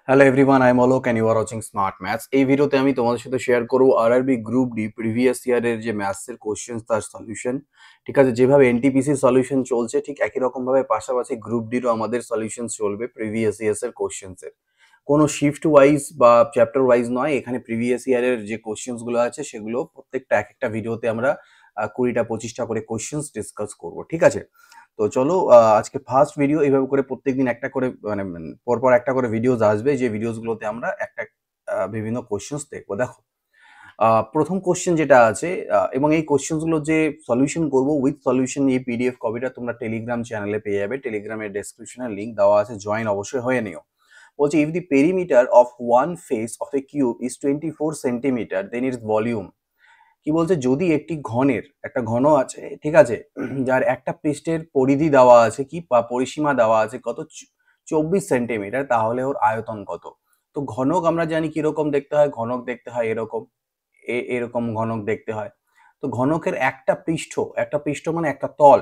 Hello everyone, I am Alok and you are watching smart maths. এই ভিডিওতে আমি তোমাদের সাথে শেয়ার করব আরআরবি গ্রুপ ডি প্রিভিয়াস ইয়ারের যে ম্যাথসের কোশ্চেন তার সলিউশন। ঠিক আছে, যেভাবে এনটিপিসি সলিউশন চলছে ঠিক একই রকম ভাবে পাশাপাশি গ্রুপ ডিরও আমাদের সলিউশন চলবে প্রিভিয়াস ইয়ার্স এর কোশ্চেন্সের। কোনো শিফট ওয়াইজ বা চ্যাপ্টার ওয়াইজ নয়, এখানে প্রিভিয়াস ইয়ারের যে কোশ্চেন্স গুলো আছে সেগুলো প্রত্যেকটা এক একটা ভিডিওতে আমরা 20টা 25টা করে কোশ্চেন্স ডিসকাস করব। ঠিক আছে, তো চলো আজকে ফার্স্ট ভিডিও এইভাবে করে প্রত্যেকদিন একটা করে মানে পরপর একটা করে ভিডিওস আসবে, যে ভিডিওস গুলোতে আমরা একটা বিভিন্ন কোশ্চেন্স দেখবো। দেখো, প্রথম কোশ্চেন যেটা আছে এবং এই কোশ্চেন্স গুলো যে সলিউশন করব উইথ সলিউশন, এই পিডিএফ কপিটা তোমরা টেলিগ্রাম চ্যানেলে পেয়ে যাবে। টেলিগ্রামের ডেসক্রিপশনে লিংক দেওয়া আছে, জয়েন অবশ্যই হয়ে নিও। বলছে if the perimeter of one face of a cube is 24 centimetre then its volume. কি বলছে, যদি একটি ঘনের একটা ঘন আছে, ঠিক আছে, যার একটা পৃষ্ঠের পরিধি দেওয়া আছে কি বা পরিসীমা দেওয়া আছে কত, 24 সেন্টিমিটার, তাহলে ওর আয়তন কত। তো ঘনক আমরা জানি কিরকম দেখতে হয়, ঘনক দেখতে হয় এরকম, এরকম ঘনক দেখতে হয়। তো ঘনকের একটা পৃষ্ঠ মানে একটা তল।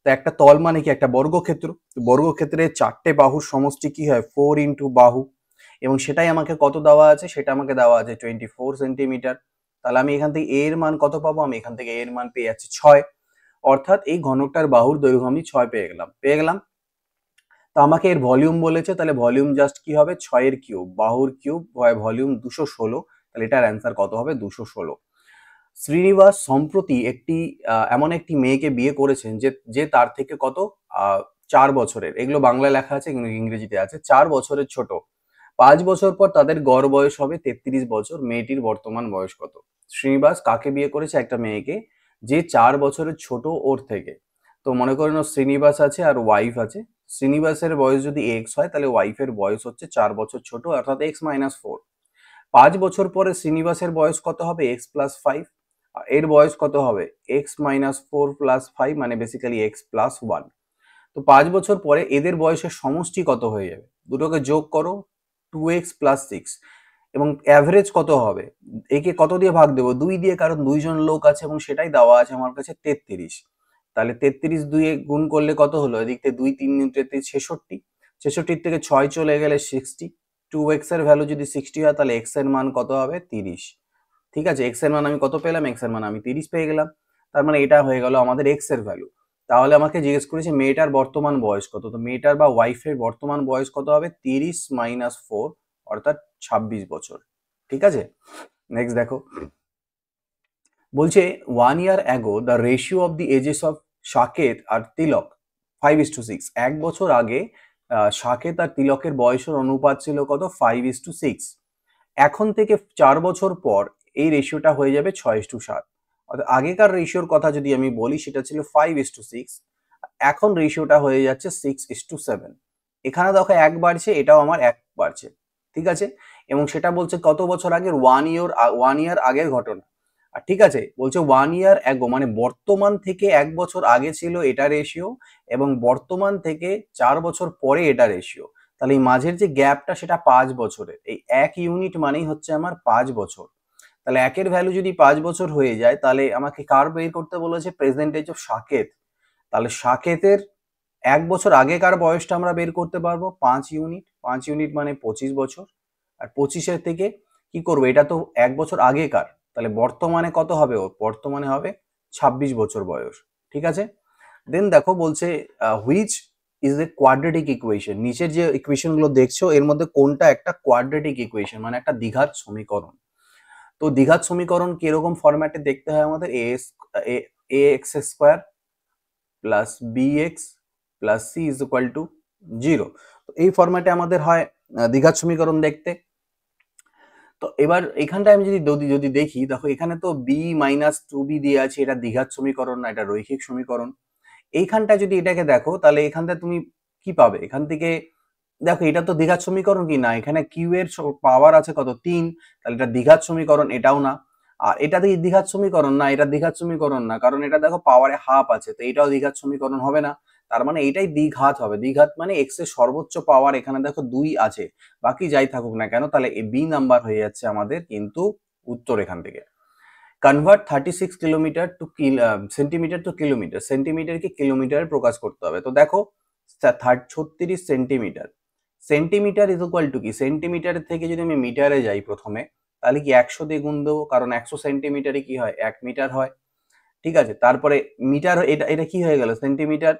তো একটা তল মানে কি একটা বর্গক্ষেত্র। বর্গক্ষেত্রের 4টে বাহুর সমষ্টি কি হয়, 4 ইন্টু বাহু, এবং সেটাই আমাকে কত দেওয়া আছে, সেটা আমাকে দেওয়া আছে 24 সেন্টিমিটার। তাহলে আমি এখান থেকে এর মান কত পাবো, আমি এখান থেকে এর মান পেয়ে যাচ্ছি 6। অর্থাৎ এই ঘনকটার বাহুর দৈর্ঘ্য আমি 6 পেয়ে গেলাম। তো আমাকে এর ভলিউম বলেছে, তাহলে ভলিউম জাস্ট কি হবে, 6 এর কিউব, বাহুর কিউব হয় ভলিউম 216। তাহলে এটার অ্যান্সার কত হবে, 216। শ্রীনিবাস সম্প্রতি এমন একটি মেয়েকে বিয়ে করেছেন যে যে তার থেকে কত, 4 বছরের, এগুলো বাংলায় লেখা আছে কিন্তু ইংরেজিতে আছে, 4 বছরের ছোট। 5 বছর পর তাদের গড় বয়স হবে 33 বছর। মেয়েটির বর্তমান বয়স কত? শ্রীনিবাস কাকে বিয়ে করেছে, একটা মেয়েকে যে 4 বছরের ছোট ওর থেকে। তো মনে করেন শ্রীনিবাস আছে আর ওয়াইফ আছে। শ্রীনিবাসের বয়স যদি এক্স হয়, তাহলে ওয়াইফের বয়স হচ্ছে 4 বছর ছোট, অর্থাৎ x-4। 5 বছর পরে শ্রীনিবাসের বয়স কত হবে, x+5। এর বয়স কত হবে, x-4+5, মানে বেসিক্যালি x+1। তো 5 বছর পরে এদের বয়সের সমষ্টি কত হয়ে যাবে, দুটোকে যোগ করো, 2x+6। এবং অ্যাভারেজ কত হবে, একে কত দিয়ে ভাগ দেবো, 2 দিয়ে, কারণ দুইজন লোক আছে এবং সেটাই দেওয়া আছে আমার কাছে 33। তাহলে 33 2 গুণ করলে কত হলো, এদিক থেকে 2 3 33 66। 66 থেকে 6 চলে গেলে 60। 2x এর ভ্যালু যদি 60 হয়, তাহলে x এর মান কত হবে, 30। ঠিক আছে, x এর মান আমি কত পেলাম, x এর মান আমি 30 পেয়ে গেলাম। তার মানে এটা হয়ে গেল আমাদের x এর ভ্যালু। তাহলে আমাকে জিজ্ঞেস করেছে মেয়েটার বর্তমান বয়স কত। তো মেয়েটার বা ওয়াইফের বর্তমান বয়স কত হবে, 30 - 4, অর্থাৎ 26 বছর। ঠিক আছে, নেক্সট দেখো, বলছে 1 year ago the ratio of the ages of Saket আর তিলক 5:6। 1 বছর আগে সাকেত আর তিলকের বয়সের অনুপাত ছিল কত, 5:6। এখন থেকে 4 বছর পর এই রেশিওটা হয়ে যাবে 6:7। অর্থাৎ আগেকার রেশিওর কথা যদি আমি বলি, সেটা ছিল 5:6, এখন রেশিওটা হয়ে যাচ্ছে 6:7। এখানে দেখো 1 বাড়ছে, এটাও আমার 1 বাড়ছে। ঠিক আছে, এবং সেটা বলছে কত বছর আগের, 1 year আগের ঘটনা। আর ঠিক আছে, বলছে 1 year ago, মানে বর্তমান থেকে 1 বছর আগে ছিল এটা রেশিও, এবং বর্তমান থেকে 4 বছর পরে এটা রেশিও। তাহলে এই মাঝের যে গ্যাপটা সেটা 5 বছরের। এই 1 ইউনিট মানেই হচ্ছে আমার 5 বছর। তাহলে একের ভ্যালু যদি 5 বছর হয়ে যায়, তাহলে আমাকে কার বের করতে বলেছে, প্রেজেন্ট এজ অফ সাকেত। তাহলে সাকেতের 1 বছর আগেকার বয়সটা আমরা বের করতে পারবো, 5 ইউনিট। 5 ইউনিট মানে 25 বছর। আর 25-এর থেকে কি করবো, এটা তো 1 বছর আগেকার, তাহলে বর্তমানে কত হবে, ওর বর্তমানে হবে 26 বছর বয়স। ঠিক আছে, দেন দেখো বলছে which is a quadratic equation. নিচের যে ইকুয়েশন গুলো দেখছো এর মধ্যে কোনটা একটা কোয়াড্রেটিক ইকুয়েশন, মানে একটা দ্বিঘাত সমীকরণ। তো দ্বিঘাত সমীকরণ কিরকম ফরম্যাটে দেখতে হয়, আমাদের a x square plus b x plus c is equal to 0। তো এই ফরম্যাটে আমাদের হয় দ্বিঘাত সমীকরণ দেখতে। তো এবার এখানটায় আমি যদি দেখি, দেখো এখানে তো b-2b দিয়ে আছে, এটা দ্বিঘাত সমীকরণ না, এটা রৈখিক সমীকরণ। এইখানটা যদি এটাকে দেখো, তাহলে এখানটা তুমি কি পাবে, এখান থেকে দেখো এটা তো দ্বিঘাত সমীকরণ কি না, এখানে কিউ এর পাওয়ার আছে কত, 3। তাহলে এটা দ্বিঘাত সমীকরণ, এটাও না। আর এটা দিয়ে দ্বিঘাত সমীকরণ না, এটা দ্বিঘাত সমীকরণ না, কারণ এটা দেখো পাওয়ারে হাফ আছে, তো এটাও দ্বিঘাত সমীকরণ হবে না। তার মানে এটাই দ্বিঘাত হবে। দ্বিঘাত মানে এক্স এর সর্বোচ্চ পাওয়ার এখানে দেখো 2 আছে, বাকি যাই থাকুক না কেন, তাহলে এই বি নাম্বার হয়ে যাচ্ছে আমাদের কিন্তু উত্তর এখান থেকে। Convert 36 kilometre to centimetre to kilometre, সেন্টিমিটারকে কিলোমিটারে প্রকাশ করতে হবে। তো দেখো 36 centimetre, centimetre is equal to কি, সেন্টিমিটার থেকে যদি আমি মিটারে যাই প্রথমে, তাহলে কি 100 দিয়ে গুণ দেবো, কারণ 100 সেন্টিমিটারে কি হয় 1 মিটার হয়। ঠিক আছে, তারপরে মিটার, এটা এটা কি হয়ে গেল সেন্টিমিটার।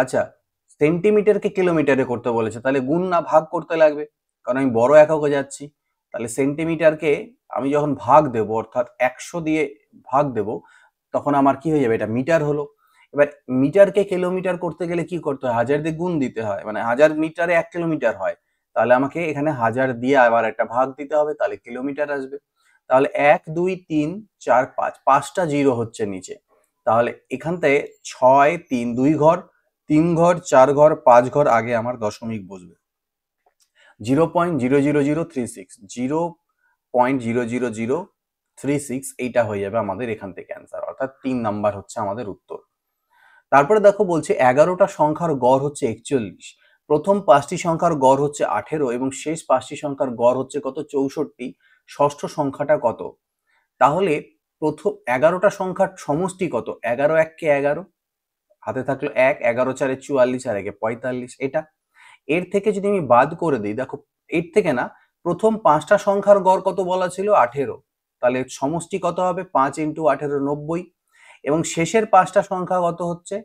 আচ্ছা, সেন্টিমিটারকে কিলোমিটারে করতে বলেছে, তাহলে গুণ না ভাগ করতে লাগবে, কারণ আমি বড় এককে যাচ্ছি। তাহলে সেন্টিমিটারকে আমি যখন ভাগ দেব, অর্থাৎ 100 দিয়ে ভাগ দেব, তখন আমার কি হয়ে যাবে, এটা মিটার হলো। এবার মিটারকে কিলোমিটার করতে গেলে কি করতে হয়, 1000 দিয়ে গুণ দিতে হয়, মানে 1000 মিটারে 1 কিলোমিটার হয়, তাহলে আমাকে এখানে 1000 দিয়ে আবার একটা ভাগ দিতে হবে, তাহলে কিলোমিটার আসবে। তাহলে 1 2 3 4 5, 5টা জিরো হচ্ছে নিচে, তাহলে এখান থেকে 6 3 2 ঘর, 3 ঘর 4 ঘর 5 ঘর আগে আমার দশমিক বসবে। 0.00036, 0.00036 এইটা হয়ে যাবে আমাদের এখান থেকে অ্যান্সার, অর্থাৎ 3 নাম্বার হচ্ছে আমাদের উত্তর। তারপরে দেখো বলছে 11টা সংখ্যার গড় হচ্ছে 41, প্রথম 5টি সংখ্যার গড় হচ্ছে 18 এবং শেষ 5টি সংখ্যার গড় হচ্ছে কত 64, ষষ্ঠ সংখ্যাটা কত। তাহলে প্রথম 11টা সংখ্যার সমষ্টি কত, 11 1 11, হাতে থাকলো 1, 11 4 44 আর 1 45, এটা। এর থেকে যদি আমি বাদ করে দিই, দেখো এর থেকে না, প্রথম 5টা সংখ্যার গড় কত বলা ছিল 18, তাহলে সমষ্টি কত হবে 5 × 18 90, এবং শেষের 5টা সংখ্যা কত হচ্ছে,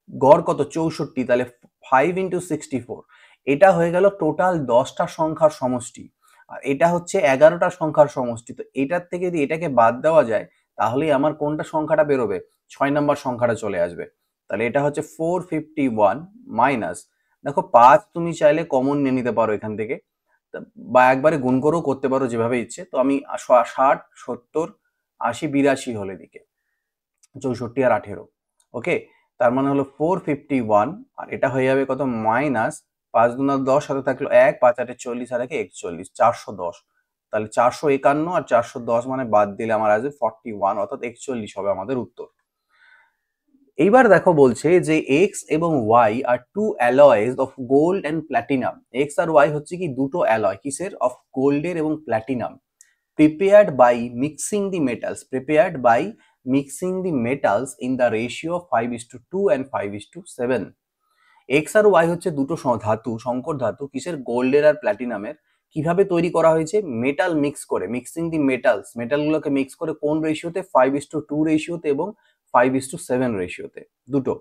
গড় কত 64, তাহলে 5 × 64, এটা হয়ে গেল টোটাল 10টা সংখ্যার সমষ্টি, আর এটা হচ্ছে 11টা সংখ্যার সমষ্টি। তো এটার থেকে যদি এটাকে বাদ দেওয়া যায়, তাহলেই আমার কোনটা সংখ্যাটা বেরোবে, 6 নাম্বার সংখ্যাটা চলে আসবে। তাহলে এটা হচ্ছে 451 মাইনাস, দেখো 5 তুমি চাইলে কমন নিয়ে নিতে পারো এখান থেকে, বা একবারে গুণ করেও করতে পারো, যেভাবে ইচ্ছে। তো আমি 60 70 80 82 হলে দিকে 64 আর 18, ওকে। তার মানে হলো 451, আর এটা হয়ে যাবে কত মাইনাস 5 দুনা 10, সাথে থাকলো 1, 5 8 40 আর 1 41, 410। তাহলে 451 আর 410 মানে বাদ দিলে আমার আসবে 41, অর্থাৎ 41 হবে আমাদের উত্তর। এইবার দেখো বলছে যে এক্স এবং Y are two alloys of gold and platinum, X আর ওয়াই হচ্ছে কি দুটো অ্যালয়, কিসের, অফ গোল্ডের এবং platinum, prepared by mixing the metals, prepared by mixing the metals in the ratio of 5:2 and 5:7। X আর ওয়াই হচ্ছে দুটো ধাতু, সংকর ধাতু, কিসের, গোল্ডের আর প্ল্যাটিনামের। কিভাবে তৈরি করা হয়েছে, মেটাল মিক্স করে, মিক্সিং দি মেটালস, মেটালগুলোকে মিক্স করে কোন রেশিওতে, 5:2 রেশিওতে এবং 5:7 রেশিওতে, দুটো।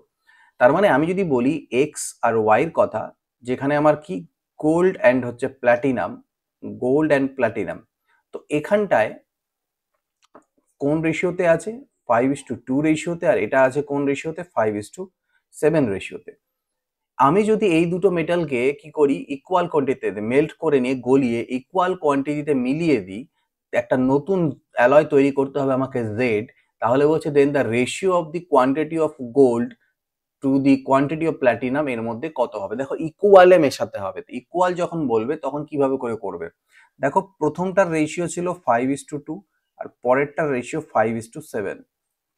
তার মানে আমি যদি বলি এক্স আর ওয়াই এর কথা, যেখানে আমার কি গোল্ড অ্যান্ড হচ্ছে প্ল্যাটিনাম, গোল্ড অ্যান্ড প্ল্যাটিনাম, তো এখানটায় কোন রেশিওতে আছে, 5:2 রেশিওতে, আর এটা আছে কোন রেশিওতে, 5:7 রেশিওতে। আমি যদি এই দুটো মেটালকে কি করি, ইকুয়াল কোয়ান্টিটিতে মেল্ট করে নিয়ে গলিয়ে ইকুয়াল কোয়ান্টিটিতে মিলিয়ে দিই, একটা নতুন অ্যালয় তৈরি করতে হবে আমাকে জেড, তাহলে বলছে then the ratio of the quantity of gold to the quantity of platinum এর মধ্যে কত হবে। দেখো ইকুয়ালে মেশাতে হবে, ইকুয়াল যখন বলবে তখন কিভাবে করে করবে, দেখো প্রথমটার রেশিও ছিল 5:2 আর পরেরটার রেশিও 5:7,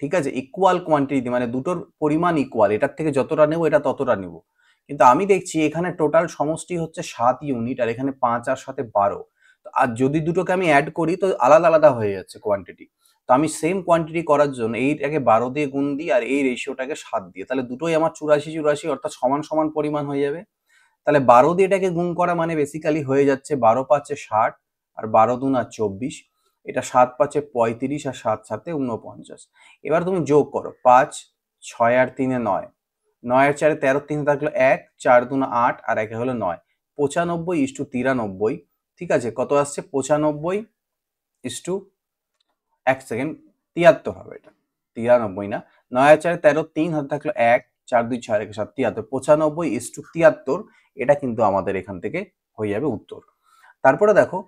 ঠিক আছে, ইকুয়াল কোয়ান্টিটি মানে দুটোর পরিমাণ ইকুয়াল, এটার থেকে যতটা নেবো এটা ততটা নেবো। কিন্তু আমি দেখছি এখানে টোটাল সমষ্টি হচ্ছে 7 ইউনিট, আর এখানে 5 আর 7 12, আর যদি দুটোকে আমি অ্যাড করি তো আলাদা আলাদা হয়ে যাচ্ছে কোয়ান্টিটি। তো আমি সেম কোয়ান্টিটি করার জন্য এইটাকে 12 দিয়ে গুণ দিই আর এই রেশিওটাকে 7 দিয়ে, তাহলে দুটোই আমার 84 অর্থাৎ সমান সমান পরিমাণ হয়ে যাবে। তাহলে 12 দিয়ে এটাকে গুণ করা মানে বেসিক্যালি হয়ে যাচ্ছে 12 5 60 আর 12 2 24, এটা 7 5 35 আর 7 7 49। এবার তুমি যোগ করো, 5 6 আর 3 9, 9 আর 4 13, 3 থাকলো 1, 4 2 8 আর 1 হলো 9, 95:93, ঠিক আছে, কত আসছে 95 ইস্টু 1 সেকেন্ড 73 হবে, এটা 93 না, 9 আর 4 13, 3 হাতে থাকলো 1, 4 2 6 1 7 73, 95:73, এটা কিন্তু আমাদের এখান থেকে হয়ে যাবে উত্তর। তারপরে দেখো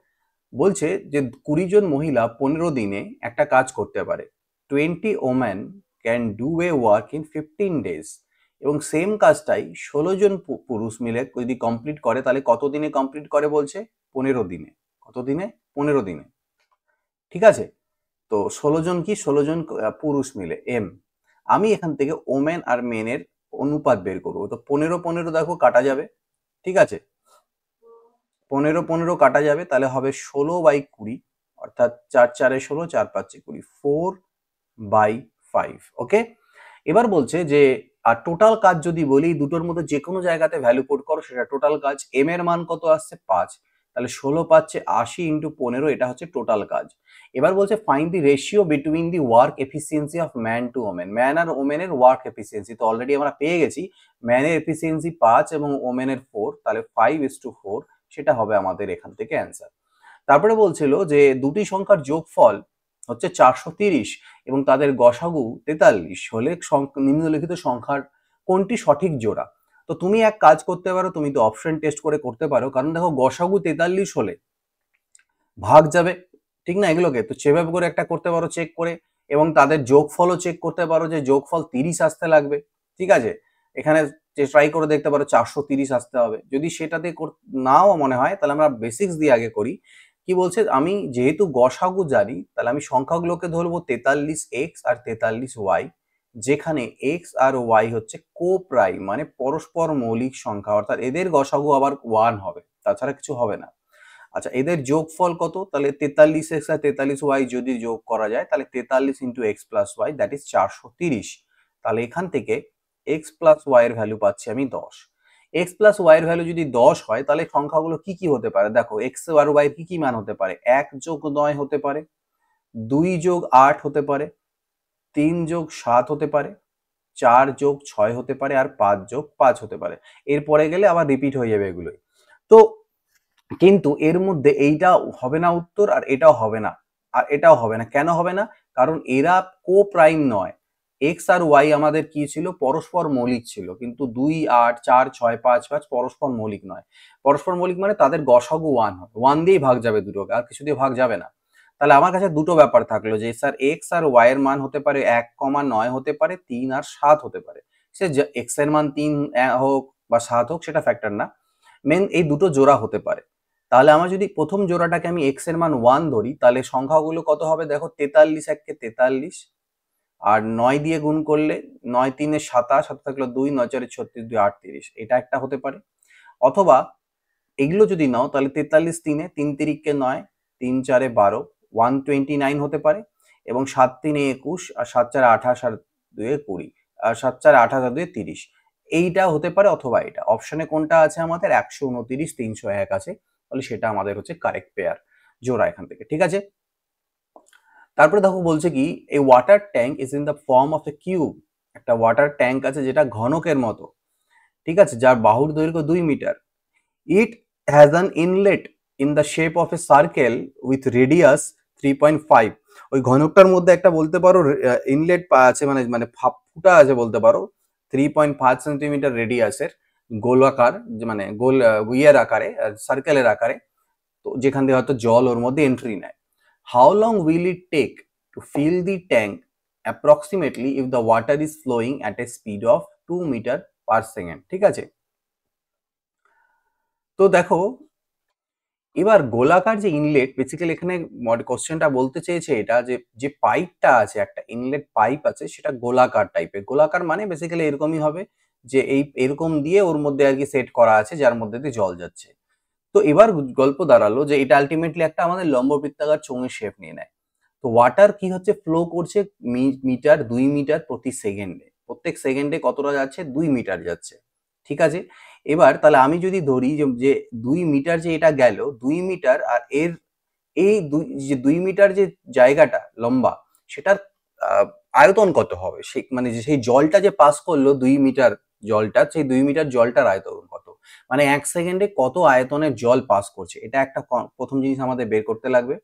বলছে যে 20 জন মহিলা 15 দিনে একটা কাজ করতে পারে, 20 woman can do a work in 15 days, এবং সেম কাজটাই 16 জন পুরুষ মিলে যদি কমপ্লিট করে, তাহলে কত দিনে কমপ্লিট করে বলছে, 15 দিনে। কত দিনে, 15 দিনে, ঠিক আছে। তো 16 জন কি, 16 জন পুরুষ মিলে, এম। আমি এখান থেকে ওমেন আর মেনের অনুপাত বের করবো, তো 15 15 দেখো কাটা যাবে, ঠিক আছে, 15 15 কাটা যাবে, তাহলে হবে 16/20, অর্থাৎ 4 4 16, 4 5 20, 4/5, ওকে। এবার বলছে যে আর টোটাল কাজ যদি বলি দুটোর মধ্যে যে কোনো জায়গাতে ভ্যালু পুট করো সেটা টোটাল কাজ। এম এর মান কত আসছে 5, তাহলে 16 পাচ্ছে 80 ইন্টু 15, এটা হচ্ছে টোটাল কাজ। এবার বলছে find the ratio between the work efficiency of man to women. Man আর ওমেনের ওয়ার্ক এফিসিয়েন্সি তো অলরেডি আমরা পেয়ে গেছি, ম্যানের এফিসিয়েন্সি 5 এবং ওমেনের 4, তাহলে 5:4 সেটা হবে আমাদের এখান থেকে অ্যান্সার। তারপরে বলছিল যে দুটি সংখ্যার যোগফল হচ্ছে 430 এবং তাদের গসাগু 43 হলে নিম্নলিখিত সংখ্যার কোনটি সঠিক জোড়া। তো তুমি এক কাজ করতে পারো, তুমি তো অপশন টেস্ট করে করতে পারো, কারণ দেখো গসাগু 43 হলে ভাগ যাবে, ঠিক না, এগুলোকে তো সেভাবে করে একটা করতে পারো চেক করে, এবং তাদের যোগফলও চেক করতে পারো যে যোগফল 30 আসতে লাগবে, ঠিক আছে। এখানে ট্রাই করে দেখতে পারো 430 আসতে হবে। যদি সেটাতে নাও মনে হয় তাহলে আমরা বেসিক্স দিয়ে আগে করি। কি বলছে, আমি যেহেতু গসাগু জানি তাহলে আমি সংখ্যাগুলোকে ধরবো 43x আর 43y, যেখানে x আর y হচ্ছে কোপ্রাইম মানে পরস্পর মৌলিক সংখ্যা, অর্থাৎ এদের গসাগু আবার 1 হবে, তাছাড়া কিছু হবে না। আচ্ছা, এদের যোগফল কত, তাহলে 43x আর 43y যদি যোগ করা যায় তাহলে 43 into x plus y that is 430। তাহলে এখান থেকে এক্স প্লাস ওয়াই এর ভ্যালু পাচ্ছি আমি 10। এক্স প্লাস ওয়াই এর ভ্যালু যদি 10 হয় তাহলে সংখ্যাগুলো কি কি হতে পারে, দেখো এক্স আর ওয়াই কি কি মান হতে পারে, 1 যোগ 9 হতে পারে, 2 যোগ 8 হতে পারে, 3 যোগ 7 হতে পারে, 4 যোগ 6 হতে পারে, আর 5 যোগ 5 হতে পারে। এরপরে গেলে আবার রিপিট হয়ে যাবে এগুলোই। তো কিন্তু এর মধ্যে এইটা হবে না উত্তর, আর এটাও হবে না, আর এটাও হবে না। কেন হবে না, কারণ এরা কো প্রাইম নয়। এক্স আর ওয়াই আমাদের কি ছিল, পরস্পর মৌলিক ছিল, কিন্তু 2, 8, 4, 6, 5, 5 পরস্পর মৌলিক নয়। পরস্পর মৌলিক মানে তাদের গসাগু 1 হবে, 1 দিয়েই ভাগ যাবে দুটোকে, আর কিছু দিয়ে ভাগ যাবে না। তাহলে আমার কাছে দুটো ব্যাপার থাকলো যে স্যার এক্স আর ওয়াই এর মান হতে পারে 1,9 হতে পারে, 3 আর 7 হতে পারে। সে এক্স এর মান 3 হোক বা 7 হোক সেটা ফ্যাক্টর না, মেন এই দুটো জোড়া হতে পারে। তাহলে আমার যদি প্রথম জোড়াটাকে আমি এক্স এর মান 1 ধরি তাহলে সংখ্যাগুলো কত হবে, দেখো 43 একে 43, আর 9 দিয়ে গুণ করলে 9 3 27, হাতে থাকলো 2, 9 4 36, 2 38, এটা একটা হতে পারে। অথবা এগুলো যদি নাও তাহলে 43 3 3 3 9, 3 4 12, 129 হতে পারে, এবং 7 3 21, আর 7 4 28, আর 2 20, আর 7 4 28 আর 2 30, এইটা হতে পারে। অথবা এটা অপশনে কোনটা আছে আমাদের 129 301 আছে, তাহলে সেটা আমাদের হচ্ছে কারেক্ট পেয়ার জোড়া এখান থেকে, ঠিক আছে। তারপরে দেখো বলছে কি, এই water tank is in the form of a cube. একটা ওয়াটার ট্যাঙ্ক আছে যেটা ঘনকের মতো, ঠিক আছে, যার বাহুর দৈর্ঘ্য 2 metre. It has an inlet in the shape of a circle with radius 3.5। ওই ঘনকটার মধ্যে একটা বলতে পারো ইনলেট আছে, মানে মানে ফুটা আছে বলতে পারো, 3.5 সেন্টিমিটার রেডিয়াসের, গোলাকার, মানে গোল ইয়ের আকারে, সার্কেলের আকারে, তো যেখান দিয়ে হয়তো জল ওর মধ্যে এন্ট্রি নেয়। How long will it take to fill the tank approximately if the water is flowing at a speed of 2 metre per second, ঠিক আছে। তো দেখো এবার গোলাকার যে ইনলেট, বেসিক্যালি এখানে কোশ্চেনটা বলতে চেয়েছে এটা যে যে পাইপটা আছে, একটা ইনলেট পাইপ আছে, সেটা গোলাকার টাইপের। গোলাকার মানে বেসিক্যালি এরকমই হবে, যে এই এরকম দিয়ে ওর মধ্যে আর কি সেট করা আছে যার মধ্যে দিয়ে জল যাচ্ছে। তো এবার গল্প দাঁড়ালো যে এটা আলটিমেটলি একটা আমাদের লম্ববৃত্তাকার চোঙের শেপ নিয়ে নেয়। তো ওয়াটার কি হচ্ছে, ফ্লো করছে মিটার 2 মিটার প্রতি সেকেন্ডে, প্রত্যেক সেকেন্ডে কতটা যাচ্ছে, 2 মিটার যাচ্ছে, ঠিক আছে। এবার তাহলে আমি যদি ধরি যে 2 মিটার যে এটা গেল 2 মিটার, আর এর এই যে 2 মিটার যে জায়গাটা লম্বা, সেটার আয়তন কত হবে, সে মানে যে সেই জলটা যে পাস করলো 2 মিটার জলটা, সেই 2 মিটার জলটার আয়তন কত, মানে 1 সেকেন্ডে কত আয়তনের জল পাস করছে, এটা একটা প্রথম জিনিস আমাদের বের করতে লাগবে।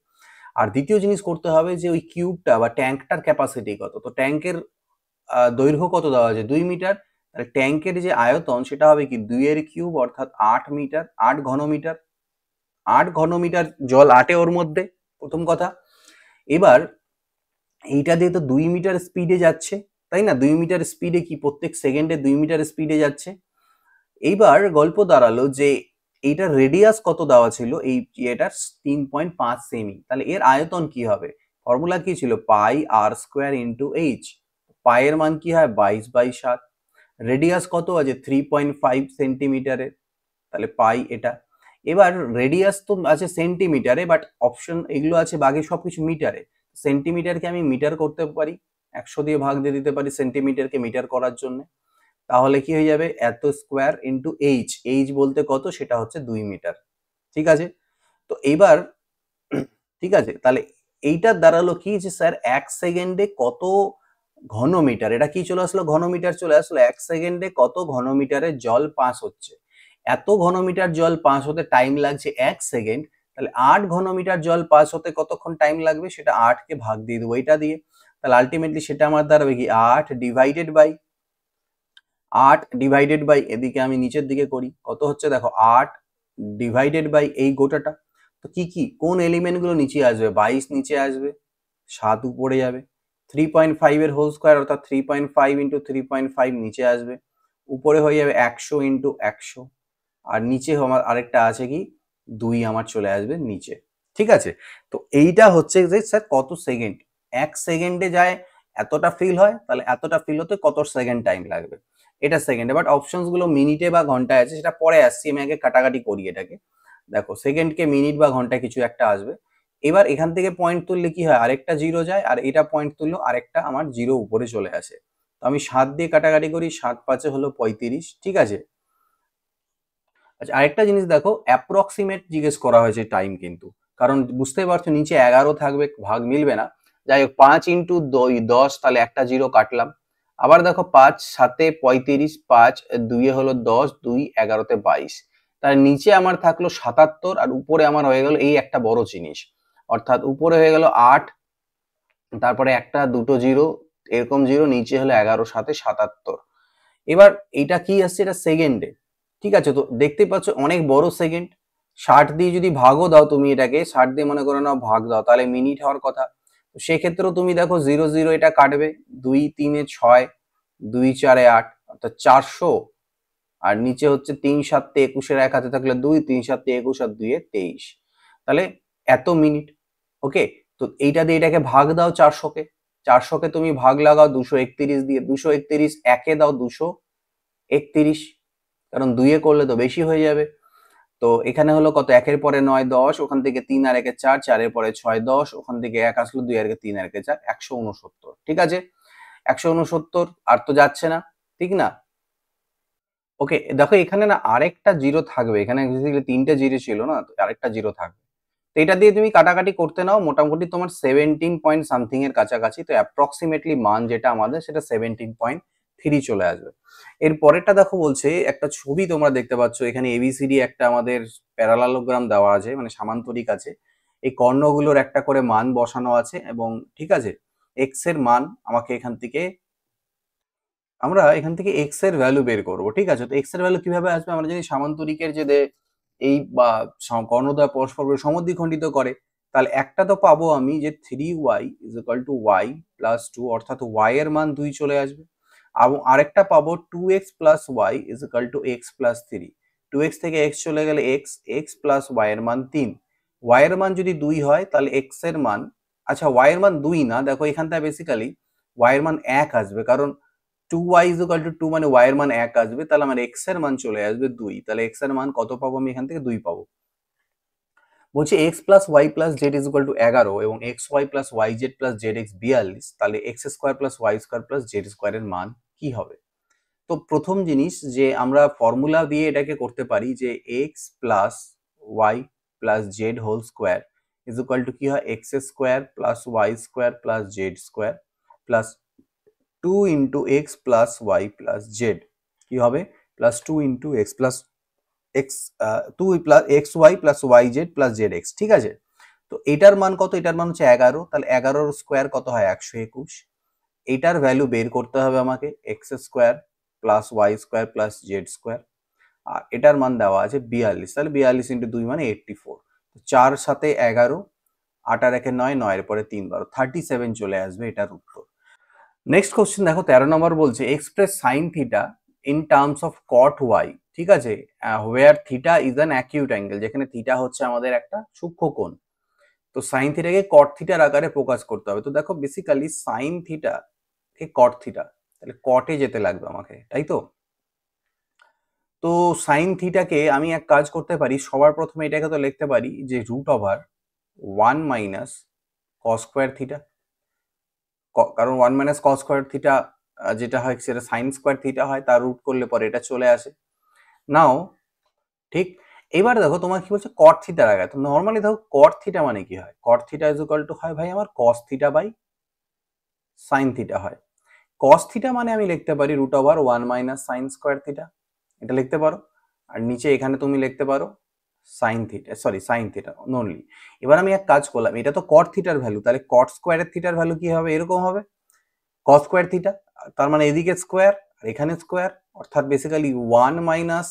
আর দ্বিতীয় জিনিস করতে হবে যে ওই কিউবটা বা ট্যাঙ্কটার ক্যাপাসিটি কত। তো ট্যাঙ্কের দৈর্ঘ্য কত দেওয়া আছে, 2 মিটার, তাহলে ট্যাঙ্কের যে আয়তন সেটা হবে কি 2 এর কিউব, অর্থাৎ 8 মিটার, 8 ঘনমিটার। 8 ঘনমিটার জল আটে ওর মধ্যে, প্রথম কথা। এবার এইটা দিয়ে তো 2 মিটার স্পিডে যাচ্ছে, তাই না, 2 মিটার স্পিডে কি প্রত্যেক সেকেন্ডে 2 মিটার স্পিডে যাচ্ছে। এইবার গল্প দাঁড়ালো যে এইটার রেডিয়াস কত দেওয়া ছিল, এই এটার 3.5 সেমি, তাহলে এর আয়তন কি হবে, ফর্মুলা কি ছিল, পাই আর স্কোয়ার ইন্টু এইচ। পায়ের মান কি হয় 22/7, রেডিয়াস কত আছে 3.5 সেন্টিমিটারের, তাহলে পাই এটা। এবার রেডিয়াস তো আছে সেন্টিমিটারে, বাট অপশন এগুলো আছে বাকি সবকিছু মিটারে। সেন্টিমিটারকে আমি মিটার করতে পারি, 100 দিয়ে ভাগ দিয়ে দিতে পারি সেন্টিমিটারকে মিটার করার জন্য। তাহলে কি হয়ে যাবে, এত স্কোয়ার ইন্টু এইচ, এইচ বলতে কত, সেটা হচ্ছে 2 মিটার। ঠিক আছে, তো এইবার ঠিক আছে, তাহলে এইটার দাঁড়ালো কি যে স্যার 1 সেকেন্ডে কত ঘনমিটার, এটা কি চলে আসলো, ঘনমিটার চলে আসলো, 1 সেকেন্ডে কত ঘনমিটারে জল পাস হচ্ছে। এত ঘনমিটার জল পাস হতে টাইম লাগছে 1 সেকেন্ড, তাহলে 8 ঘনমিটার জল পাস হতে কতক্ষণ টাইম লাগবে, সেটা 8 কে ভাগ দিয়ে দেবো এটা দিয়ে। তাহলে আলটিমেটলি সেটা আমার দাঁড়াবে কি 8 ডিভাইডেড বাই এদিকে আমি নিচের দিকে করি, কত হচ্ছে দেখো 8 ডিভাইডেড বাই এই গোটাটা। তো কি কি কোন এলিমেন্ট গুলো নিচে আসবে, 22 নিচে আসবে, 7 উপরে যাবে, 3.5 এর হোল স্কোয়ার অর্থাৎ 3.5 ইন্টু 3.5 নিচে আসবে, উপরে হয়ে যাবে 100 ইন্টু 100, আর নিচে আমার আরেকটা আছে কি 2 আমার চলে আসবে নিচে। ঠিক আছে, তো এইটা হচ্ছে যে স্যার কত সেকেন্ড, 1 সেকেন্ডে যায় এতটা ফিল হয়, তাহলে এতটা ফিল হতে কত সেকেন্ড টাইম লাগবে, এটা সেকেন্ডে। বাট অপশনস গুলো মিনিটে বা ঘন্টায় আছে, সেটা পরে আসছি, আমি আগে কাটাকাটি করি এটাকে। দেখো সেকেন্ডকে মিনিট বা ঘন্টায় কিছু একটা আসবে। এবার এখান থেকে পয়েন্ট তুললে কি হয়, আরেকটা জিরো যায়, আর এটা পয়েন্ট তুললেও আরেকটা আমার জিরো উপরে চলে আসে। তো আমি 7 দিয়ে কাটাকাটি করি, 7 5 হলো 35। ঠিক আছে, আচ্ছা আরেকটা জিনিস দেখো, অ্যাপ্রক্সিমেট জিজ্ঞেস করা হয়েছে টাইম কিন্তু, কারণ বুঝতেই পারছো নিচে 11 থাকবে, ভাগ মিলবে না। যাই হোক 5 ইন্টু 10, তাহলে একটা জিরো কাটলাম। আবার দেখো 5 7 35, 5 2 হলো 10, 2 11 22, তাহলে নিচে আমার থাকলো 77, আর উপরে আমার হয়ে গেল এই একটা বড় জিনিস, অর্থাৎ উপরে হয়ে গেল 8, তারপরে একটা দুটো জিরো, এরকম জিরো, নিচে হলো 11 7 77। এবার এটা কি আসছে, এটা সেকেন্ডে। ঠিক আছে, তো দেখতেই পাচ্ছ অনেক বড় সেকেন্ড, 60 দিয়ে যদি ভাগও দাও তুমি এটাকে, 60 দিয়ে মনে করো নাও ভাগ দাও, তাহলে মিনিট হওয়ার কথা। তো সেক্ষেত্রেও তুমি দেখো 0 0 এটা কাটবে, 2 3 6, 2 4 8, অর্থাৎ 400, আর নিচে হচ্ছে 3 7 21, এক হাতে থাকলে 2, 3 7 21, আর 2 23, তাহলে এত মিনিট। ওকে, তো এইটা দিয়ে এটাকে ভাগ দাও 400 কে, 400 কে তুমি ভাগ লাগাও 231 দিয়ে, 231 একে দাও 231, কারণ 2 এ করলে তো বেশি হয়ে যাবে। তো এখানে হলো কত, একের পরে 9 10, ওখান থেকে 3 আর একে 4, 4 এর পরে 6 10, ওখান থেকে 1 আসলো, 2 আর একে 3 আর একে 4, 169। ঠিক আছে, 169 আর তো যাচ্ছে না, ঠিক না। ওকে, দেখো এখানে না আরেকটা জিরো থাকবে, এখানে বেসিক্যালি 3টে জিরো ছিল না, তো আরেকটা জিরো থাকবে। তো এটা দিয়ে তুমি কাটাকাটি করতে নাও, মোটামুটি তোমার 17 পয়েন্ট সামথিং এর কাছাকাছি, তো অ্যাপ্রক্সিমেটলি মান যেটা আমাদের সেটা 17.3 চলে আসবে। এর পরেরটা দেখো বলছে, একটা ছবি তোমরা দেখতে পাচ্ছ এখানে, এবিসিডি একটা আমাদের প্যারালালোগ্রাম দেওয়া আছে, মানে সামান্তরিক আছে, এই কর্ণগুলোর একটা করে মান বসানো আছে, এবং ঠিক আছে, এক্স এর মান আমাকে এখান থেকে এক্স এর ভ্যালু বের করব। ঠিক আছে, তো এক্স এর ভ্যালু কিভাবে আসবে, আমরা যদি সামান্তরিকের যে এই বা কর্ণদ্বয় পরস্পর সমদ্বিখণ্ডিত করে, তাহলে একটা তো পাবো আমি যে 3y is equal to y plus 2, অর্থাৎ ওয়াই এর মান 2 চলে আসবে। এবং আরেকটা পাবো 2x plus y is equal to x plus 3, 2x থেকে x চলে গেলে x প্লাস ওয়াই এর মান 3, ওয়াই এর মান যদি 2 হয় তাহলে x এর মান, আচ্ছা ওয়াই এর মান 2 না, দেখো এখানটা বেসিক্যালি ওয়াই এর মান 1 আসবে, কারণ 2y is equal to 2 মানে y এর মান 1 আসবে, তাহলে আমার x এর মান চলে আসবে 2, তাহলে x এর মান কত পাবো আমি এখান থেকে, 2 পাবো। বলছি x plus y plus z is equal to 11, এবং x y plus y z plus z x 42, তাহলে x square plus y square plus z square এর মান কি হবে। তো প্রথম জিনিস যে আমরা ফর্মুলা দিয়ে এটাকে করতে পারি যে x plus y plus z whole square is equal to কি হয়, x square plus y square plus z square plus 2 into x plus y plus z, কি হবে, plus 2 into x plus x 2 plus x y plus y z plus z x. ঠিক আছে, তো এটার মান কত, এটার মান হচ্ছে 11, তাহলে 11 স্কোয়ার কত হয়, 121। এটার ভ্যালু বের করতে হবে আমাকে, x square plus y square plus z square, আর এটার মান দেওয়া আছে 42, তাহলে 42 ইন্টু 2 মানে 84, 4 7 11, 8 আর 1 9, 9 এর পরে 3 12, 37 চলে আসবে এটার উত্তর। নেক্সট কোশ্চেন দেখো 13 নম্বর বলছে express sine theta in terms of cot y. ঠিক আছে, where theta is an acute angle, যেখানে থিটা হচ্ছে আমাদের একটা সূক্ষ্ম কোণ, তো সাইন থিটাকে কট থিটার আকারে প্রকাশ করতে হবে। তো দেখো বেসিক্যালি সাইন থিটা কে কট থিটা, তাহলে কটে যেতে লাগবে আমাকে, তাই তো। তো সাইন থিটাকে আমি এক কাজ করতে পারি, সবার প্রথমে এটাকে তো লিখতে পারি যে root over 1 minus cos square theta, কারণ 1 মাইনাস কস স্কোয়ার থিটা যেটা হয় সেটা সাইন স্কোয়ার থিটা হয়, তার রুট করলে পরে এটা চলে আসে। নাও ঠিক এবার দেখো তোমার কি বলছে কট থিটার আগে, তো নর্মালি দেখো কট থিটা মানে কি হয়, cot theta is equal to হয় ভাই আমার cos theta by sine theta হয়। কস থিটা মানে আমি লিখতে পারি root over 1 - sine square theta, এটা লিখতে পারো। আর নিচে এখানে তুমি লিখতে পারো sine theta, sorry sine theta only. এবার আমি এক কাজ করলাম, এটা তো কট থিটার ভ্যালু, তাহলে কট স্কোয়ারের থিটার ভ্যালু কি হবে, এরকম হবে কস স্কোয়ার থিটা, তার মানে এদিকে স্কোয়ার আর এখানে স্কোয়ার, অর্থাৎ বেসিক্যালি 1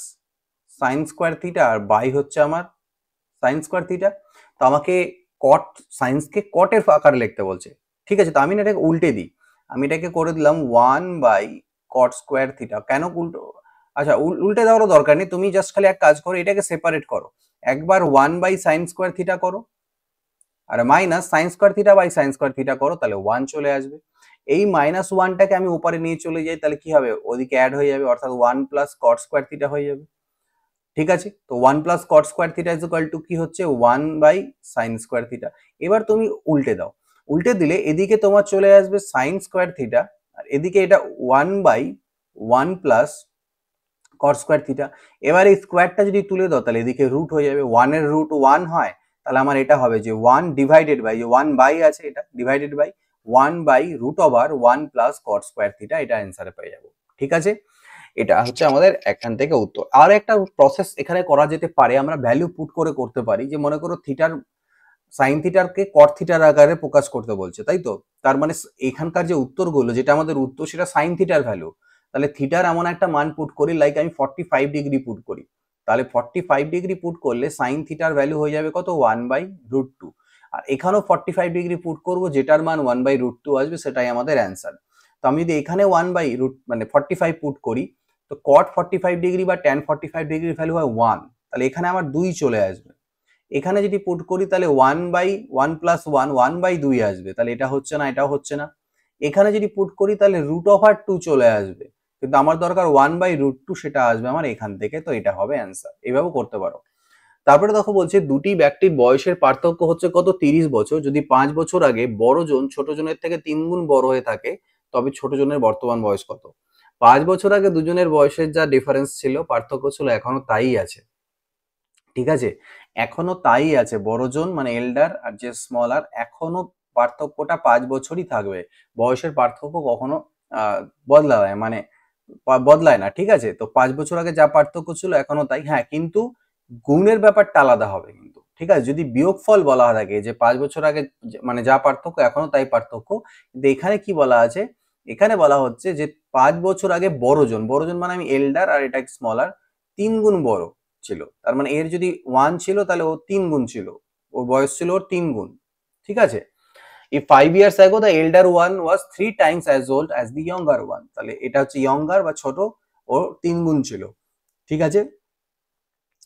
- সাইন স্কোয়ার থিটা আর বাই হচ্ছে আমার সাইন স্কোয়ার থিটা। তো আমাকে কট সাইন্সকে কটের আকারে লিখতে বলছে, ঠিক আছে। তো আমি না এটাকে উল্টে দিই, আমি এটাকে করে দিলাম 1/কট স্কোয়ার থিটা। কেন উল্টো, আচ্ছা উল্টে দেওয়ারও দরকার নেই, তুমি জাস্ট খালি এক কাজ করো, এটাকে সেপারেট করো, একবার 1/সাইন স্কোয়ার থিটা করো আর minus sine square theta by sine square theta করো, তাহলে 1 চলে আসবে। এই -1টাকে আমি উপরে নিয়ে চলে যাই, তাহলে কি হবে, ওদিকে অ্যাড হয়ে যাবে, অর্থাৎ 1 + কট স্কোয়ার থিটা হয়ে যাবে, ঠিক আছে। তো 1 + cot square theta is equal to কি হচ্ছে 1/সাইন স্কোয়ার থিটা। এবার তুমি উল্টে দাও, উল্টে দিলে এদিকে তোমার চলে আসবে সাইন স্কোয়ার থিটা আর এদিকে এটা 1/1 + কট স্কোয়ার থিটা। এবার এই স্কোয়ারটা যদি তুলে দাও তাহলে এদিকে রুট হয়ে যাবে, 1 এর রুট 1 হয়, তাহলে আমার এটা হবে যে 1 ডিভাইডেড বাই, যে 1 বাই আছে এটা divided by 1/√1 + cot square theta, এটা অ্যান্সারে পেয়ে যাবো, ঠিক আছে। এটা হচ্ছে আমাদের এখান থেকে উত্তর। আর একটা প্রসেস এখানে করা যেতে পারে, আমরা ভ্যালু পুট করে করতে পারি, যে মনে করো থিটার সাইন থিটারকে কট থিটার আকারে প্রকাশ করতে বলছে, তাই তো। তার মানে এখানকার যে উত্তরগুলো, যেটা আমাদের উত্তর সেটা সাইন থিটার ভ্যালু, তাহলে থিটার এমন একটা মান পুট করি, লাইক আমি 45 ডিগ্রি পুট করি, তাহলে 45 ডিগ্রি পুট করলে সাইন থিটার ভ্যালু হয়ে যাবে কত 1/√2। আর এখানেও 45 ডিগ্রি পুট করব, যেটার মান 1/√2 আসবে, সেটাই আমাদের অ্যান্সার। তো আমি যদি এখানে 1/√, মানে 45 পুট করি, তো কট 45 ডিগ্রি বা ট্যান 45 ডিগ্রির ভ্যালু হয় 1, তাহলে এখানে আমার 2 চলে আসবে। এখানে যদি পুট করি তাহলে 1/1 + 1 1/2 আসবে, তাহলে এটা হচ্ছে না, এটাও হচ্ছে না। এখানে যদি পুট করি তাহলে √2 চলে আসবে, কিন্তু আমার দরকার 1/√2, সেটা আসবে আমার এখান থেকে, তো এটা হবে অ্যান্সার। এইভাবে করতে পারো। তারপরে দেখো বলছে দুটি ব্যক্তির বয়সের পার্থক্য হচ্ছে কত 30 বছর, যদি 5 বছর আগে বড় জন ছোট জনের থেকে 3 গুণ বড় হয়ে থাকে, তবে ছোট জনের বর্তমান বয়স কত। 5 বছর আগে দুজনের বয়সের যা ডিফারেন্স ছিল, পার্থক্য ছিল, এখনো তাই আছে, ঠিক আছে, এখনো তাই আছে। বড়জন মানে এল্ডার আর যে স্মলার, এখনো পার্থক্যটা 5 বছরই থাকবে, বয়সের পার্থক্য কখনো বদলায় মানে বদলায় না, ঠিক আছে। তো 5 বছর আগে যা পার্থক্য ছিল এখনো তাই, হ্যাঁ, কিন্তু গুণের ব্যাপারটা আলাদা হবে কিন্তু, ঠিক আছে। যদি বিয়োগফল বলা থাকে যে 5 বছর আগে মানে যা পার্থক্য এখনো তাই পার্থক্য, কিন্তু এখানে কি বলা আছে, এখানে বলা হচ্ছে যে 5 বছর আগে বড়জন মানে আমি এল্ডার আর এটা স্মলার 3 গুণ বড় ছিল, তার মানে এর যদি 1 ছিল তাহলে ও 3 গুণ ছিল, ওর বয়স ছিল ওর 3 গুণ, ঠিক আছে। If 5 years ago the elder one was 3 times as old as the younger one, তাহলে এটা হচ্ছে ইয়ঙ্গার বা ছোট, ওর 3 গুণ ছিল, ঠিক আছে।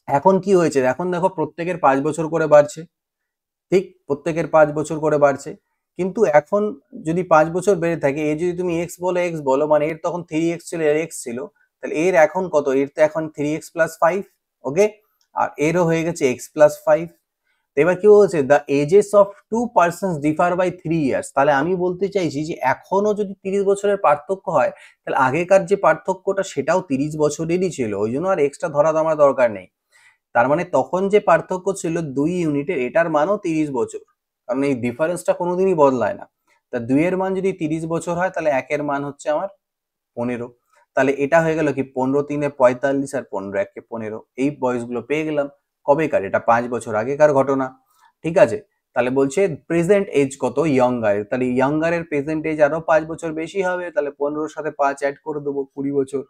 এখন কি হয়েছে, এখন দেখো প্রত্যেকের 5 বছর করে বাড়ছে, ঠিক প্রত্যেকের 5 বছর করে বাড়ছে, কিন্তু এখন যদি 5 বছর বেড়ে থাকে, এর যদি তুমি এক্স বলো মানে এর তখন 3x ছিল, এর x ছিল, তাহলে এর এখন কত, এর তো এখন 3x + 5, ওকে, আর এরও হয়ে গেছে x + 5। এবার কি বলছে, the ages of 2 persons differ by 3 years, তাহলে আমি বলতে চাইছি যে এখনো যদি 30 বছরের পার্থক্য হয়, তাহলে আগেকার যে পার্থক্যটা সেটাও 30 বছরেরই ছিল, ওই জন্য আর এক্সট্রা ধরা আমার দরকার নেই। তার মানে তখন যে পার্থক্য ছিল 2 ইউনিটের, এটার মানও 30 বছর, কারণ এই ডিফারেন্সটা কোনোদিনই বদলায় না। তা 2 এর মান যদি 30 বছর হয়, তাহলে 1 এর মান হচ্ছে আমার 15, তাহলে এটা হয়ে গেল কি 15 × 3 = 45 আর 15 × 1 = 15, এই বয়সগুলো পেয়ে গেলাম। কবেকার, এটা 5 বছর আগেকার ঘটনা, ঠিক আছে। তাহলে বলছে প্রেজেন্ট এজ কত ইয়ঙ্গারের, তাহলে ইয়ঙ্গারের প্রেজেন্ট এজ আরো 5 বছর বেশি হবে, তাহলে 15 সাথে 5 অ্যাড করে দেবো, 20 বছর।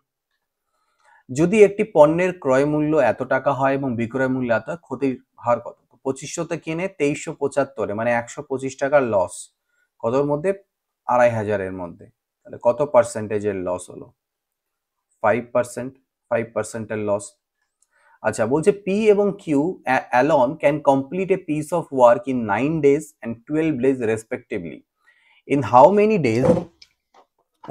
যদি একটি পণ্যের ক্রয় মূল্য এত টাকা হয় এবং বিক্রয় মূল্য এত, ক্ষতির হার কত। 2500-তে কিনে 2375, মানে 125 টাকার লস, কতর মধ্যে 2500-এর মধ্যে, তাহলে কত পার্সেন্টেজের লস হলো, 5%, 5%-এর লস। আচ্ছা বলছে পি এবং Q alone can complete a piece of work in 9 days and 12 days respectively, in how many days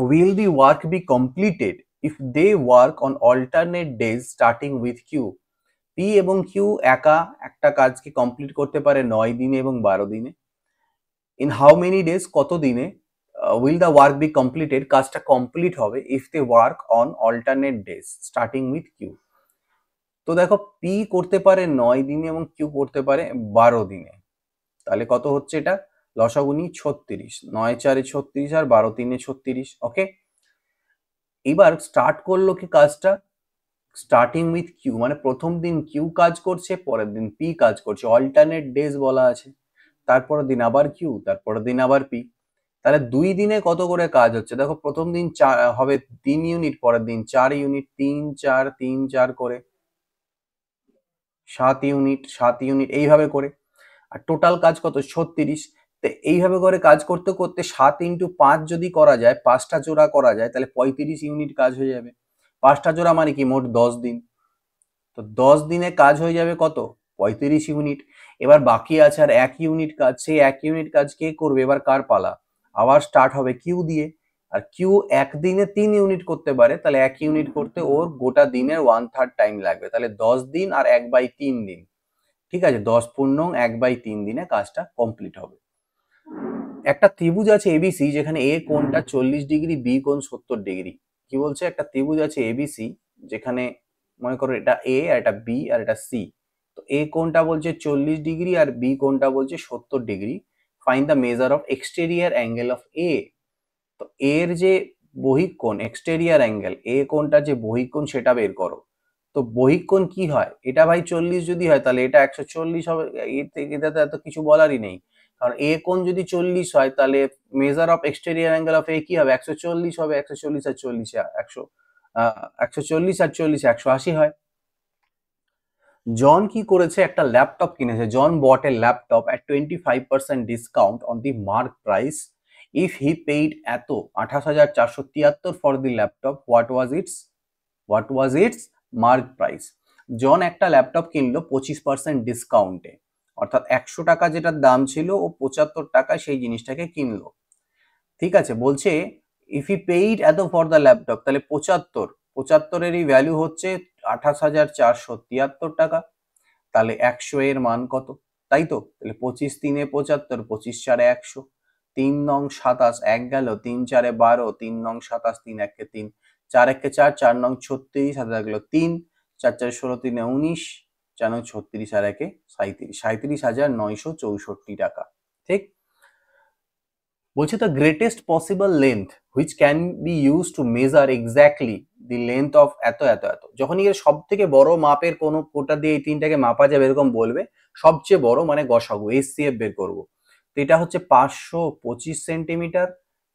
will the work be completed if they work on alternate days starting with Q? P এবং Q একা একটা কাজকে complete করতে পারে 9 দিনে এবং 12 দিনে। In how many days, কত দিনে, will the work be completed, কাজটা কমপ্লিট হবে if they work on alternate days starting with Q. তো দেখো পি করতে পারে 9 দিনে এবং কিউ করতে পারে 12 দিনে, তাহলে কত হচ্ছে এটা লসাগু নিই 36, 9 4 36 আর 12 3 36। ওকে, এবার স্টার্ট করলো কি কাজটা, স্টার্টিং উইথ কিউ মানে প্রথম দিন কিউ কাজ করছে, পরের দিন পি কাজ করছে, অল্টারনেট ডেজ বলা আছে, তারপরের দিন আবার কিউ, তারপরের দিন আবার পি। তাহলে 2 দিনে কত করে কাজ হচ্ছে দেখো, প্রথম দিন হবে 3 ইউনিট, পরের দিন 4 ইউনিট, 3 4 3 4 করে 7 ইউনিট 7 ইউনিট এইভাবে করে, আর টোটাল কাজ কত 36। তো এইভাবে করে কাজ করতে করতে 7 ইন্টু 5 যদি করা যায়, 5টা জোড়া করা যায়, তাহলে 35 ইউনিট কাজ হয়ে যাবে। 5টা জোড়া মানে কি মোট 10 দিন, তো 10 দিনে কাজ হয়ে যাবে কত 35 ইউনিট। এবার বাকি আছে আর 1 ইউনিট কাজ, সেই 1 ইউনিট কাজ কে করবে, এবার কার পালা, আবার স্টার্ট হবে কিউ দিয়ে, আর কিউ একদিনে 3 ইউনিট করতে পারে, তাহলে 1 ইউনিট করতে ওর গোটা দিনের 1/3 টাইম লাগবে, তাহলে 10 দিন আর 1/3 দিন, ঠিক আছে 10 পূর্ণ 1/3 দিনে কাজটা কমপ্লিট হবে। একটা ত্রিভুজ আছে এবিসি যেখানে এ কোণটা 40 ডিগ্রি, বি কোণ 70 ডিগ্রি। কি বলছে, একটা ত্রিভুজ আছে এবিসি যেখানে মনে করো এটা এ আর এটা বি আর এটা সি, তো এ কোণটা বলছে 40 ডিগ্রি আর বি কোণটা বলছে 70 ডিগ্রি, find the measure of exterior angle of A. তো এর যে বহিঃকোণ এক্সটেরিয়ার অ্যাঙ্গেল, এ কোণটা যে বহিঃকোণ সেটা বের করো। তো বহিঃকোণ কি হয়, এটা ভাই 40 যদি হয় তাহলে এটা 140 হবে, এটা তো এত কিছু বলারই নেই, কারণ এ কোণ যদি 40 হয় তাহলে measure of exterior angle of A কি হবে 140 হবে, 140 আর 40 100, 140 আর 40 180 হয়। জন কি করেছে, একটা ল্যাপটপ কিনেছে, John bought a laptop at 25% discount on the mark price if he paid এত 28,473 for the laptop, what was its mark price. John একটা ল্যাপটপ কিনলো 25% ডিসকাউন্টে, অর্থাৎ 100 টাকা যেটার দাম ছিল ও 75 টাকায় সেই জিনিসটাকে কিনলো। ঠিক আছে, বলছে ইফ ই পেইড এত ফর দ্য ল্যাপটপ, তাহলে 75 এরই ভ্যালু হচ্ছে 28,473 টাকা, তাহলে 100 এর মান কত, তাই তো, তাহলে 25 3 75, 25 4 100, 3 নং 27 1 গেল, 3 4 12, 3 নং 27, 3 1 3, 4 1 4, 4 নং 36, হাতে গেল 3, 4 4 16, 3 19, 4 নং 36 আর 1 37, 37,964 টাকা। ঠিক, বলছে the greatest possible length which can be use to measure exactly the length of এত এত এত, যখনই এর সব থেকে বড় মাপের কোনো কোটা দিয়ে এই তিনটাকে মাপা যাবে এরকম বলবে, সবচেয়ে বড় মানে গসাগু এসসিএফ বের করবো, তো এটা হচ্ছে 525 সেন্টিমিটার,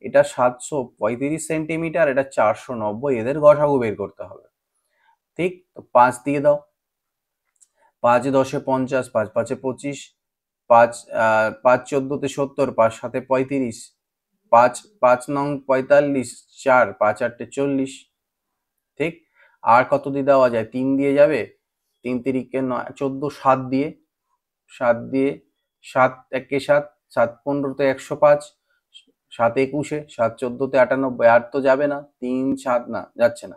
এটা 735 সেন্টিমিটার, এটা 490, এদের গসাগু বের করতে হবে। ঠিক, তো 5 দিয়ে দাও, 5 10 50, 5 5 25, 5 5 14 70, 5 7 35, 5 5 নং 45, 4 5 8 40। ঠিক, আর কত দিয়ে দেওয়া যায়, 3 দিয়ে যাবে, 3 তিরিকে 9 14, 7 দিয়ে 7 দিয়ে 7 1 7, 7 15 105, 7 21, 7 14 98, আর তো যাবে না, 3 7 না যাচ্ছে না,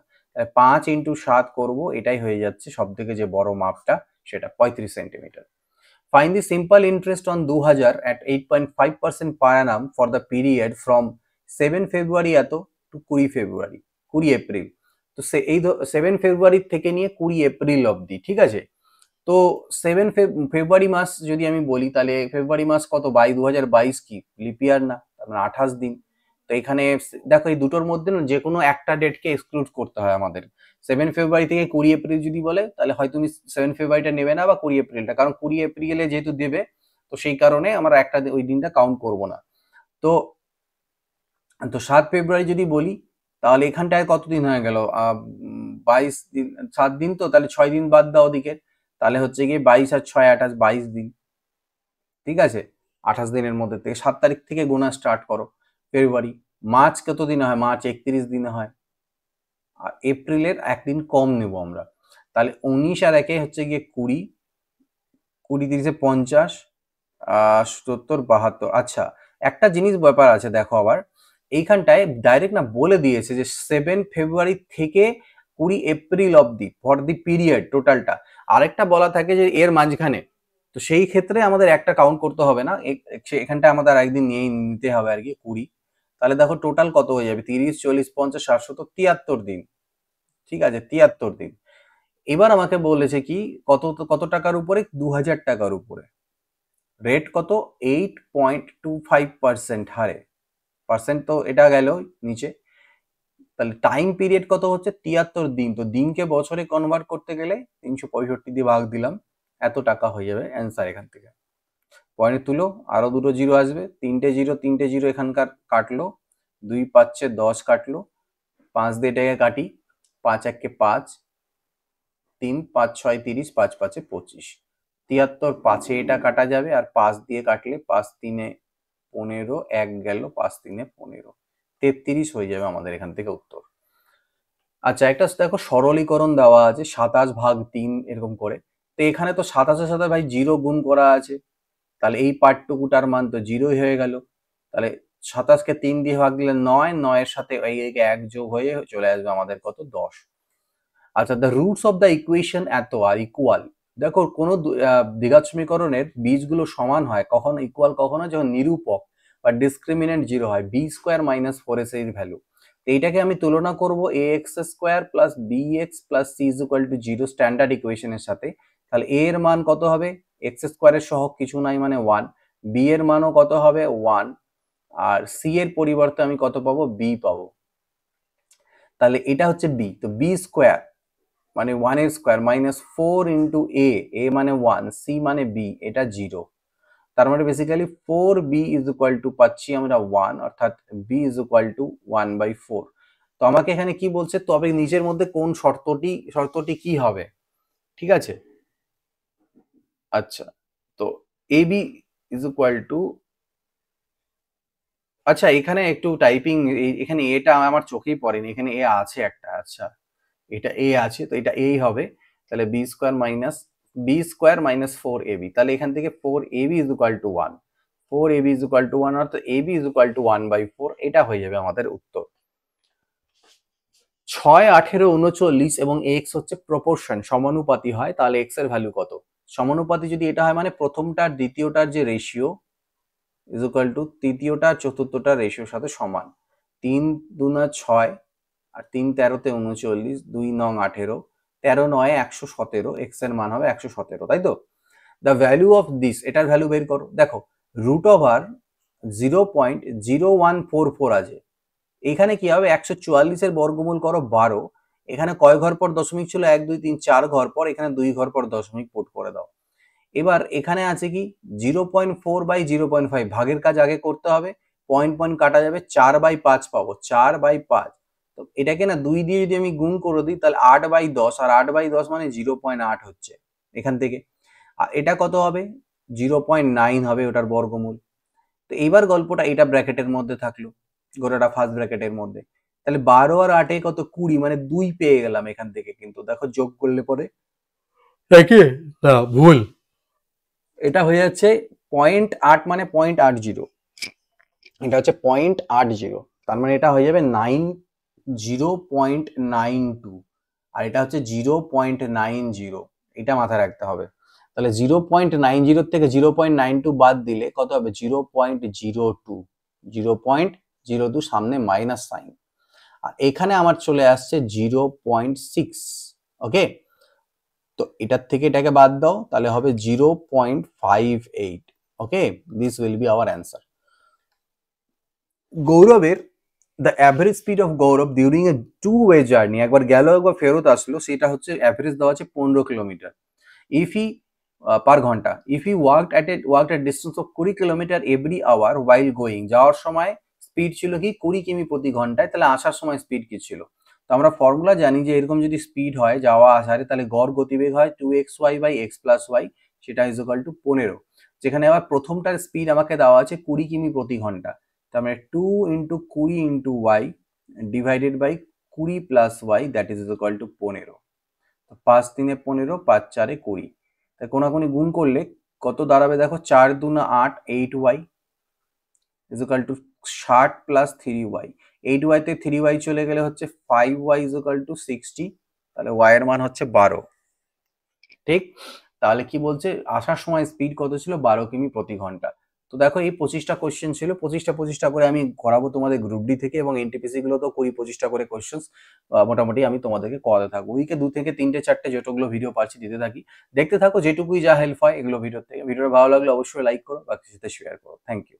5 ইন্টু 7 করবো, এটাই হয়ে যাচ্ছে সব থেকে যে বড় মাপটা সেটা 35 centimetre. Find the simple interest on 2000 at 8.5% per annum for the period from 7 ফেব্রুয়ারি এত টু 20 ফেব্রুয়ারি 20 এপ্রিল। তো এই 7 ফেব্রুয়ারি থেকে নিয়ে 20 এপ্রিল অবধি, ঠিক আছে। তো 7 ফেব্রুয়ারি মাস যদি আমি বলি, তাহলে ফেব্রুয়ারি মাস কত 2022 কি লিপ ইয়ার না, তার মানে 28 দিন। তো এখানে দেখো এই দুটোর মধ্যে না যে কোনো একটা ডেটকে এক্সক্লুড করতে হয় আমাদের। 7 ফেব্রুয়ারি থেকে 20 এপ্রিল যদি বলে তাহলে হয় তুমি 7 ফেব্রুয়ারিটা নেবে না বা 20 এপ্রিলটা, কারণ 20 এপ্রিলে যেহেতু দেবে তো সেই কারণে আমরা একটা ওই দিনটা কাউন্ট করব না। তো তো 7 ফেব্রুয়ারি যদি বলি তাহলে এখানটায় কতদিন হয়ে গেল, 22 দিন, 7 দিন, তো তাহলে 6 দিন বাদ দাও ওদিকে, তাহলে হচ্ছে গিয়ে 22 আর 6 28, 22 দিন, ঠিক আছে। 28 দিনের মধ্যে থেকে 7 তারিখ থেকে গোনা স্টার্ট করো ফেব্রুয়ারি। মার্চ কত দিনে হয়, মার্চ 31 দিনে হয়, আর এপ্রিলের একদিন কম নেব আমরা, তাহলে 19 আর 1 হচ্ছে গিয়ে 20, 20 30 50, 70 72। আচ্ছা, একটা জিনিস ব্যাপার আছে দেখো, আবার এইখানটায় ডাইরেক্ট না বলে দিয়েছে যে 7 ফেব্রুয়ারি থেকে 20 এপ্রিল অবধি ফর দি পিরিয়ড টোটালটা, আরেকটা বলা থাকে যে এর মাঝখানে, তো সেই ক্ষেত্রে আমাদের একটা কাউন্ট করতে হবে না, এখানটা আমাদের একদিন নিয়ে নিতে হবে আর কি 20, তাহলে দেখো টোটাল কত হয়ে যাবে, 30, 40, 50, 60, তো 73 দিন। ঠিক আছে, 73 দিন। এবার আমাকে বলেছে কি কত কত টাকার উপরে, 2000 টাকার উপরে। রেট কত, 8.25% হারে। পার্সেন্ট তো এটা গেল নিচে। তাহলে টাইম পিরিয়ড কত হচ্ছে, 73 দিন। তো দিনকে বছরে কনভার্ট করতে গেলে 365 দিয়ে ভাগ দিলাম, এত টাকা হয়ে যাবে অ্যান্সার এখান থেকে। পয়েন্ট তুলো, আরো দুটো জিরো আসবে, তিনটে জিরো এখানকার কাটলো, 2 5 10 কাটলো, 5 দিয়ে এটাকে কাটি, 5 1 5, 3 5 6 30, 5 5 25, 73 5 এটা কাটা যাবে, আর 5 দিয়ে কাটলে 5 3 15, 1 গেল, 5 3 15, 33 হয়ে যাবে আমাদের এখান থেকে উত্তর। আচ্ছা, একটা দেখো সরলীকরণ দেওয়া আছে 27/3 এরকম করে। তো এখানে তো 27-এর সাথে ভাই জিরো গুণ করা আছে, তাহলে এই পার্টটুকুটার মান তো জিরোই হয়ে গেল। তাহলে 27কে 3 দিয়ে ভাগ দিলে 9, 9-এর সাথে এই 1 যোগ হয়ে চলে আসবে আমাদের কত, 10। আচ্ছা, the roots of the equation এত আর ইকুয়াল। দেখো কোনো দ্বিঘাত সমীকরণের বীজগুলো সমান হয় কখন, ইকুয়াল কখন হয়, যখন নিরূপক বা ডিসক্রিমিনেন্ট জিরো হয়, বি স্কোয়ার মাইনাস 4ac এর ভ্যালু। তো এইটাকে আমি তুলনা করব a x square plus b x plus c is equal to zero standard ইকুয়েশনের সাথে। তাহলে এ এর মান কত হবে, এক্স স্কোয়ারের সহগ কিছু নাই মানে 1, বি এর মানও কত হবে 1, আর সি এর পরিবর্তে আমি কত পাবো, বি পাবো। তাহলে এটা হচ্ছে বি, তো বি স্কোয়ার মানে 1 এর স্কোয়ার মাইনাস 4 ইন্টু এ মানে 1, সি মানে বি, এটা জিরো। তার মানে basically 4b is equal two পাচ্ছি আমরা 1, অর্থাৎ b ইজ ইকুয়াল টু 1/4। তো আমাকে এখানে কি বলছে, তবে নিচের মধ্যে কোন শর্তটি কি হবে, ঠিক আছে। আচ্ছা, তো ab ইজ ইকুয়াল টু, আচ্ছা এখানে একটু টাইপিং, এখানে এটা আমার চোখেই পড়েনি, এখানে এ আছে একটা, আচ্ছা এটা এ আছে, তো এটা এই হবে। তাহলে বি স্কোয়ার মাইনাস 4ab, তাহলে এখান থেকে 4ab is equal two 1, 4ab is equal two 1, অর্থাৎ ab ইজ ইকুয়াল টু 1/4, এটা হয়ে যাবে আমাদের উত্তর। 6, 18, 39 এবং x হচ্ছে প্রপোর্শন, সমানুপাতি হয়, তাহলে x এর ভ্যালু কত। সমানুপাতি যদি এটা হয় মানে প্রথমটার দ্বিতীয়টার যে রেশিও ইজ ইকুয়াল টু তৃতীয়টা চতুর্থটার রেশিওর সাথে সমান। 3 2 6, আর 3 13 39, 2 9 18, 13 9 117, এক্স এর মান হবে 117, তাই তো। দ্য ভ্যালু অফ দিস, এটার ভ্যালু বের করো। দেখো রুট ওভার 0.0144 আছে, এখানে কি হবে 144-এর বর্গমূল করো 12, এখানে কয় ঘর পর দশমিক ছিল, 1 2 3 4 ঘর পর, এখানে 2 ঘর পর দশমিক পুট করে দাও। এবার এখানে আছে কি 0.4/0.5, ভাগের কাজ আগে করতে হবে, পয়েন্ট পয়েন্ট কাটা যাবে, 4/5 পাবো, 4/5। তো এটাকে না 2 দিয়ে যদি আমি গুণ করে দিই তাহলে 8/10, আর 8/10 মানে 0.8 হচ্ছে এখান থেকে। আর এটা কত হবে, 0.9 হবে ওটার বর্গমূল। তো এইবার গল্পটা এটা ব্র্যাকেটের মধ্যে থাকলো, গোটাটা ফার্স্ট ব্র্যাকেটের মধ্যে। তাহলে 12 আর 8 কত, 20, মানে 2 পেয়ে গেলাম এখান থেকে, কিন্তু দেখো যোগ করলে পরে একই না ভুল। এটা হয়ে যাচ্ছে 0.8, মানে 0.80, এটা হচ্ছে 0.80, তার মানে এটা হয়ে যাবে 0.92, আর এটা হচ্ছে 0.90, এটা মাথায় রাখতে হবে। তাহলে 0.90 থেকে 0.92 বাদ দিলে কত হবে, 0.02, 0.02, সামনে মাইনাস সাইন, আর এখানে আমার চলে আসছে 0.6। ওকে, তো এটার থেকে এটাকে বাদ দাও, তাহলে হবে 0.58। Okay, this will be our answer. গৌরবের the average speed of Gaurav during a two way journey, একবার গেল একবার ফেরত আসলো, সেটা হচ্ছে অ্যাভারেজ দেওয়া আছে 15 কিলোমিটার ইফ ই পার ঘন্টা। If he walked at distance of 20 kilometre every hour while going, যাওয়ার সময় স্পিড ছিল কি 20 কিমি প্রতি ঘন্টায়, তাহলে আসার সময় স্পিড কি ছিল। তো আমরা ফর্মুলা জানি যে এরকম যদি স্পিড হয় যাওয়া আসারে, তাহলে গড় গতিবেগ হয় 2xy/x+y, সেটা ইজ ইকুয়াল টু 15। যেখানে আবার প্রথমটার স্পিড আমাকে দেওয়া আছে 20 কিমি প্রতি ঘন্টা, তার মানে 2 × 20 × y divided by 20 plus y, that is equal to 15। 5 3 15, 5 4 20, তাই কোনাকুনি গুণ করলে কত দাঁড়াবে দেখো, 4 2 8, 8y is equal two 60 plus 3y, 8y তে 3y চলে গেলে হচ্ছে 5y ইজ ইকুয়াল টু 60, তাহলে y এর মান হচ্ছে 12। ঠিক, তাহলে কি বলছে, আসার সময় স্পিড কত ছিল, 12 কিমি প্রতি ঘন্টা। তো দেখো এই 25টা কোশ্চেন ছিল, 25টা করে আমি করাবো তোমাদের গ্রুপ ডি থেকে, এবং এনটিপিসি গুলো তো 20-25টা করে কোশ্চেন মোটামুটি আমি তোমাদেরকে করাতে থাকবো। উইকে 2 থেকে 3টে 4টে যতগুলো ভিডিও পাচ্ছি দিতে থাকি, দেখতে থাকো, যেটুকুই যা হেল্প হয় এগুলো ভিডিও থেকে। ভিডিওটা ভালো লাগলে অবশ্যই লাইক করো, বাকির সাথে শেয়ার করো। Thank you.